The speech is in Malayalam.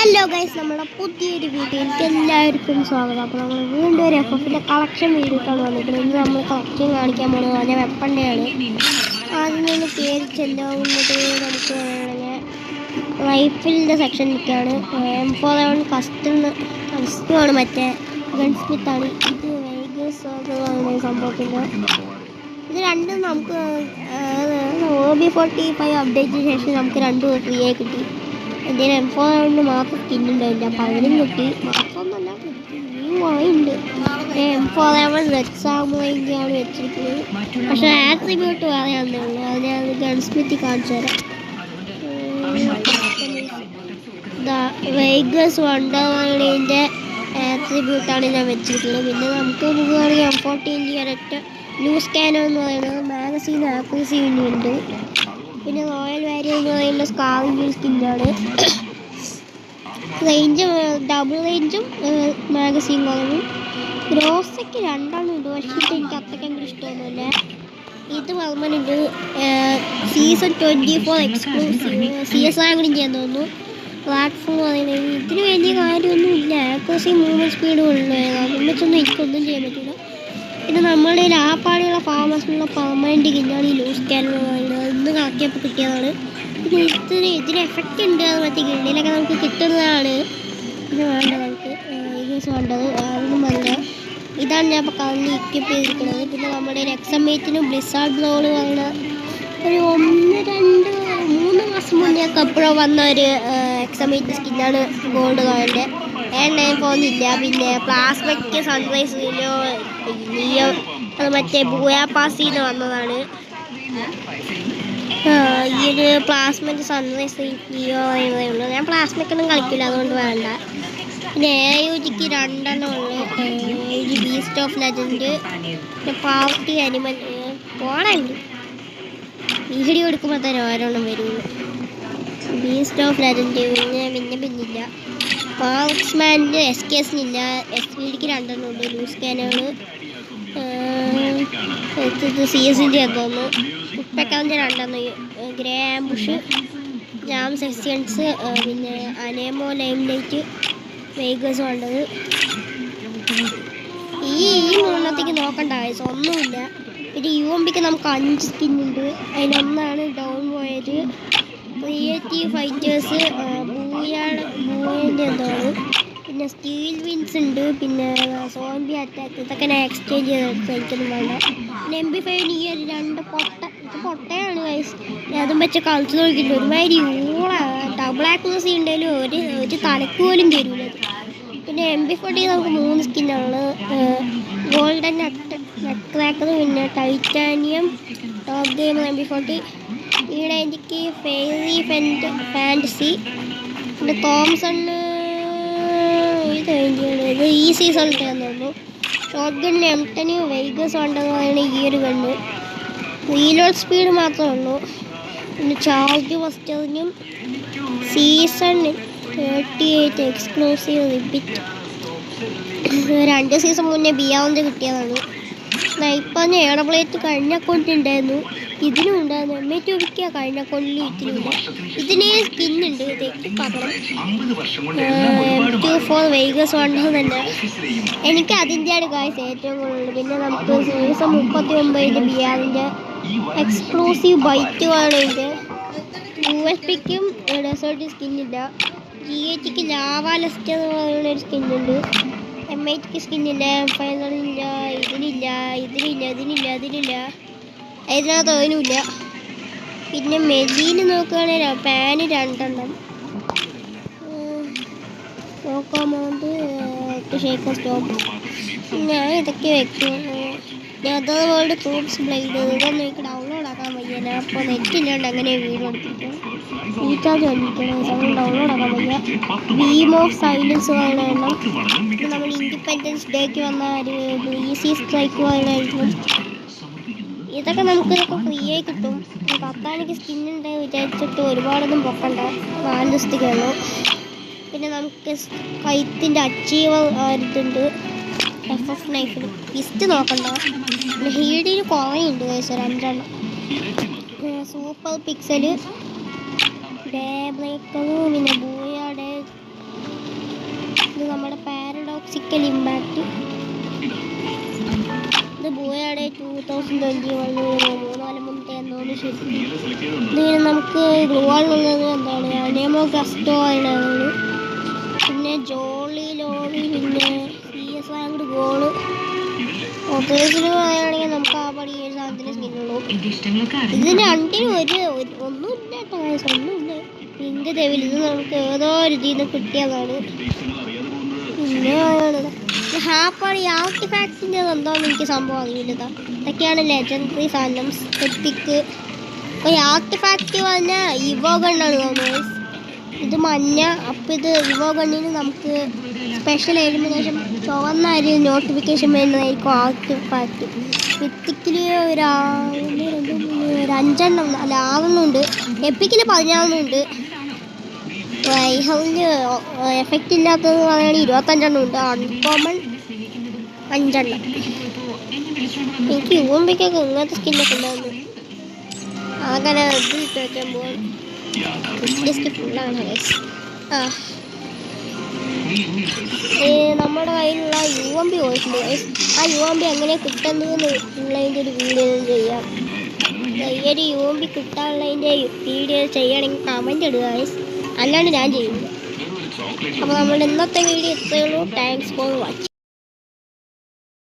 ഹലോ ഗൈസ്, നമ്മുടെ പുതിയൊരു വീഡിയോയിലേക്ക് എല്ലാവർക്കും സ്വാഗതം. അപ്പോൾ നമ്മൾ വീണ്ടും ഒരു FFൻ്റെ കളക്ഷൻ വീഡിയോക്കാണ് വന്നിട്ടുള്ളത്. ഇന്ന് നമ്മൾ കളക്ഷൻ കാണിക്കാൻ പോകുന്നത് നല്ല വെപ്പൻ്റെയാണ്. ആദ്യം നിന്ന് കയറി ചെല്ലാവുന്നത് നമുക്ക് റൈഫിളിൻ്റെ സെക്ഷനിലേക്കാണ്. M4 കസ്റ്റമാണ്, മറ്റേ ഗൺ സ്മിത്താണ്. ഇത് വേഗസ് സംഭവത്തിൻ്റെ ഇത് രണ്ടും നമുക്ക് OB45 അപ്ഡേറ്റിന് ശേഷം നമുക്ക് രണ്ടും ഫ്രീ ആയി കിട്ടി. എൻ്റെ M4 മാത്രം സ്കിന്നുണ്ടായില്ല, അപ്പോൾ അതിനും കിട്ടി. മാത്രമൊന്നുമല്ല, വാങ്ങിണ്ട്. M4 റെഡ്സാമുമാണ് വെച്ചിരിക്കുന്നത്. പക്ഷേ ആട്രിബ്യൂട്ട് പറയാനേ ഉള്ളൂ. അത് ഞാൻ ഗൺസ്മിത്തി കാണിച്ചു തരാം. വേഗസ് വണ്ടർവേൾഡിൻ്റെ ആട്രിബ്യൂട്ടാണ് ഞാൻ വെച്ചിരിക്കുന്നത്. പിന്നെ നമുക്ക് മുഖാണെങ്കിൽ M14 ഒരൊറ്റ ലൂസ് ക്യാനോ എന്ന് പറയുന്നത് മാഗസീൻ ആക്യൂസി ഉണ്ട്. പിന്നെ റോയൽ വാരിയർ എന്ന് പറയുന്ന സ്കാവിംഗ് സ്കിന്നാണ്. ഡബിൾ റേഞ്ചും മാഗസീൻ കുറവും. ഗ്രോസയ്ക്ക് രണ്ടെണ്ണം ഉണ്ട്, പക്ഷേ എനിക്ക് അത്രയ്ക്ക് ഇഷ്ടമൊന്നുമില്ല. ഇത് വരുമ്പോഴുണ്ട് സീസൺ 24 എക്സ്ക്ലൂസീവ് CSR കൂടി ചെയ്യാൻ തോന്നുന്നു. പ്ലാറ്റ്ഫോം പറയുന്നത് ഇതിന് വലിയ കാര്യമൊന്നുമില്ല. ആക്യൂസി മൂവ്മെൻറ്റ് സ്പീഡ് ഉള്ളതാണ്, അതിനെ വെച്ചൊന്നും എനിക്കൊന്നും ചെയ്യാൻ പറ്റില്ല. പിന്നെ നമ്മുടെ ആപ്പാടുള്ള ഫാമേഴ്സിനുള്ള പെർമനൻറ്റ് കിന്നാണ് ഈ ലൂസ് ക്യാൻ എന്ന് പറയുന്നത്. ഇന്ന് കളക്കിയപ്പോൾ കിട്ടിയതാണ്. പിന്നെ ഇതിന് എഫക്റ്റ് ഉണ്ട്, അത് മറ്റേ ഗിൽഡിലൊക്കെ നമുക്ക് കിട്ടുന്നതാണ്. പിന്നെ വേണ്ട നമുക്ക് യൂസ് വേണ്ടത് അതൊന്നും വേണ്ട. ഇതാണ് ഞാൻ ഇപ്പോൾ കറണ്ട് ഇക്വിപ്പ് ചെയ്തിരിക്കുന്നത്. പിന്നെ നമ്മുടെ എക്സമേറ്റിനും ബ്ലിസാർഡ് ബ്ലോള് പറയുന്ന ഒരു 1-2-3 മാസം മുന്നേ ഒക്കെ എപ്പോഴോ വന്ന ഒരു എക്സമേറ്റ് സ്കിന്നാണ് ഗോൾഡ് കളറിൻ്റെ. ഞാൻ പോകുന്നില്ല. പിന്നെ പ്ലാസ്മയ്ക്ക് സൺറൈസ് ലിയോ അത് മറ്റേ ബൂയാപ്പാസിന്ന് വന്നതാണ്. ഈ ഒരു പ്ലാസ്മയ്ക്ക് സൺറൈസ് ലിയോ പറയുന്നതേ ഉള്ളൂ. ഞാൻ പ്ലാസ്മയ്ക്കൊന്നും കളിക്കില്ല, അതുകൊണ്ട് വേണ്ട. പിന്നെ AUGക്ക് 2 ഉള്ളു. ബീസ്റ്റ് ഓഫ് ലെജൻഡ്, പിന്നെ പാർട്ടി അനിമൽ പോണെങ്കിൽ വീഡിയോ എടുക്കുമ്പോൾ തന്നെ ഓരോന്നും വരുള്ളൂ. ബീസ്റ്റ് ഓഫ് ലെജൻഡ് പിന്നില്ല. മാർക്സ്മാനിൻ്റെ SKSനില്ല. SVDക്ക് 2 ഉണ്ട്. ലൂസ് ക്യാനുകൾ CSൻ്റെ തോന്നുന്നു. ഉപ്പക്കാവിൻ്റെ 2 ഗ്രേ ആംബുഷ്, ജാം സെക്ഷൻസ്, പിന്നെ അനേമോ ലൈം ലൈറ്റ്, വേഗസ് വേണ്ടത്. ഈ 3 നോക്കേണ്ട ആവശ്യം ഒന്നുമില്ല. പിന്നെ UMPക്ക് നമുക്ക് 5 സ്കിന്നുണ്ട്. അതിലൊന്നാണ് ഡൗൺ പോയത്. ക്രിയേറ്റീവ് ഫൈറ്റേഴ്സ് ബൂയൻ്റെ എന്താണ്. പിന്നെ സ്റ്റീൽ വിൻസ് ഉണ്ട്. പിന്നെ സോംബി അറ്റാക്ക്, ഇതൊക്കെ ഞാൻ എക്സ്ചേഞ്ച് ചെയ്ത് എനിക്കൊന്നും വേണ്ട. പിന്നെ MP5 ഈ ഒരു 2 പൊട്ടയാണ് വയസ്സ്. അതും വെച്ച് കളിച്ച് നോക്കിയിട്ട് ഒരുമാതിരി ഡബിൾ ആക്യൂസി ഉണ്ടെങ്കിലും ഒരു തലക്ക് പോലും തരൂല. പിന്നെ MP40 നമുക്ക് 3 സ്കിന്നുള്ളത്. ഗോൾഡൻ നട്ട് ക്രാക്കർ, പിന്നെ titanium top game MP40, E90 fairy fantasy, പിന്നെ തോംസണ് ഇത് ഈ സീസണിൽ തോന്നുന്നു. ഷോർട്ട് ഗണ്ണിന് M10 വേഗസ് ഉണ്ടെന്ന് പറയുന്നത് ഈ ഒരു ഗണ്ണ്. റീലോഡ് സ്പീഡ് മാത്രമേ ഉള്ളൂ. പിന്നെ ചാർജ് ബസ്റ്ററിനും സീസൺ 38 എക്സ്ക്ലൂസീവ് റിപ്പീറ്റ് 2 സീസൺ മുന്നേ ബിയാവുന്ന കിട്ടിയതാണ്. സ്നൈപ്പറിന് എയർബ്ലേറ്റ് കഴിഞ്ഞ അക്കൗണ്ട് ഉണ്ടായിരുന്നു, ഇതിനും ഉണ്ടായിരുന്നു. M2 കഴിഞ്ഞ അക്കൗണ്ടിൽ ഇതിനില്ല. ഇതിന് സ്കിന്നുണ്ട്, പകരം M24 വേഗസ് വേണ്ടത് തന്നെ. എനിക്ക് അതിൻ്റെയാണ് കാഴ്ച ഏറ്റവും കൂടുതൽ. പിന്നെ നമുക്ക് സീസൺ 39 ബിയാറിൻ്റെ എക്സ്ക്ലൂസീവ് ബൈറ്റുമാണ്. ഇതിൻ്റെ USPക്കും ഡെസേർട്ട് സ്കിന്നില്ല. GHക്ക് ലാവ ലെസ്റ്റ് എന്ന് പറയുന്നൊരു സ്കിന്നുണ്ട്. M8ക്ക് സ്കിന്നില്ല. ഫൈനലില്ല, ഇതിനില്ല. അതിനകത്ത് അതിനുമില്ല. പിന്നെ മെലീന് നോക്കുകയാണെങ്കിൽ പാന് 2 നോക്കാൻ പോകുന്നത് ഷേക്കർ സ്റ്റോപ്പ്. ഞാൻ ഇതൊക്കെ വെക്കും. അതർ വേൾഡ് ക്രൂപ്സ് ബ്ലേഡ് ഇതൊന്നും എനിക്ക് ഡൗൺലോഡ് ആക്കാൻ വയ്യ. ഞാൻ അപ്പോൾ നെറ്റില്ലാണ്ട് അങ്ങനെ വീഡിയോ എടുത്തിട്ട് റീചാർജ് കഴിഞ്ഞിരിക്കണം. അത് ഡൗൺലോഡ് ആക്കാൻ വയ്യ. ബീം ഓഫ് സൈലൻസ് പറയണം. പിന്നെ നമ്മൾ ഇൻഡിപെൻഡൻസ് ഡേക്ക് വന്ന ഒരു BC സ്ട്രൈക്ക് പറയണമായിരുന്നു. ഇതൊക്കെ നമുക്കിതൊക്കെ ഫ്രീ ആയി കിട്ടും. പത്താనికి സ്കിന്നുണ്ട് വിചാരിച്ചിട്ട് ഒരുപാടൊന്നും പൊക്കണ്ട. 4 ദിവസത്തേക്കുള്ളൂ. പിന്നെ നമുക്ക് കൈത്തിൻ്റെ അച്ചീവർ ഇതുണ്ട്. FF നൈഫിന് പിസ്റ്റ് നോക്കണ്ട. പിന്നെ ഹീഡിന് കുറേ ഉണ്ട് വയസ്സ് 2. സൂപ്പർ പിക്സല്, ഡേ ബ്രേക്കർ, പിന്നെ ബൂയാടെ ക്രിട്ടിക്കൽ ഇമ്പാക്റ്റ്. ഇത് ബൂയയുടെ 2021 മൂന്നാല് മുന്നേ എന്തോന്ന് ശരി. ഇതിന് നമുക്ക് ഗ്ലൂവാളുള്ളത് എന്താണ് അനേമോ ഗസ്റ്റോ ആണ്. പിന്നെ ജോളി ലോറി, പിന്നെ CS റാങ്ക് ഗോള്. ഓപ്പറേഷന് പറയുകയാണെങ്കിൽ നമുക്ക് ആ പടി 7 സാധനത്തിന് സ്കിന്നുള്ളൂ. ഇതിന് രണ്ടിനും ഒന്നുമില്ല കേട്ടോ, ഒന്നുമില്ല. ഇതിൻ്റെ ദേവിൽ ഇത് നമുക്ക് ഏതോ ഒരു ഇതിൽ നിന്ന് കിട്ടിയതാണ്. പിന്നെ ഹാപ്പാണ് ഈ ആർട്ടിഫാക്റ്റിൻ്റെ എന്താണെന്ന് എനിക്ക് സംഭവം അറിയില്ലതാ. ഇതൊക്കെയാണ് ലെജൻഡറി സാധനം. എപ്പിക്ക് ഒരു ആർട്ടിഫാക്റ്റ് പറഞ്ഞാൽ ഇവോ ഗണ്ണാണ് തോന്നുന്നത്. ഇത് മഞ്ഞ. അപ്പം ഇത് ഇവോ ഗണ്ണിന് നമുക്ക് സ്പെഷ്യൽ എലിമിനേഷൻ ചുവന്ന ഒരു നോട്ടിഫിക്കേഷൻ വരുന്നതായിരിക്കും ആർട്ടിഫാക്റ്റ്. മിത്തിക്കിൽ ഒരു 5 അല്ല 6 ഉണ്ട്. എപ്പിക്കിൽ 14 ഉണ്ട്. റൈഹലിന് എഫക്റ്റ് ഇല്ലാത്തത് പറയുകയാണെങ്കിൽ 25 ഉണ്ട്. അൺകോമൺ 5. എനിക്ക് യൂമ്പിക്കൊക്കെ ഇങ്ങനത്തെ സ്കിന്നൊക്കെ ഉണ്ടായിരുന്നു. അങ്ങനെ ഇത് ഇട്ട് വയ്ക്കാൻ പോകാൻ ലിസ്റ്റ് ഫുള്ളാണ്. നമ്മുടെ കയ്യിലുള്ള UMP പോയിട്ടുണ്ട്. ആ UMP എങ്ങനെ കിട്ടുന്നതെന്ന് ഉള്ളതിൻ്റെ ഒരു വീഡിയോ ചെയ്യാം. ഈ ഒരു UMP കിട്ടാനുള്ളതിൻ്റെ വീഡിയോ ചെയ്യണമെങ്കിൽ കമൻറ്റ് ഇടുക, അല്ലാണ്ട് ഞാൻ ചെയ്യുന്നു. അപ്പോൾ നമ്മുടെ ഇന്നത്തെ വീഡിയോ ഇത്രയേ ഉള്ളൂ. Thanks for watching.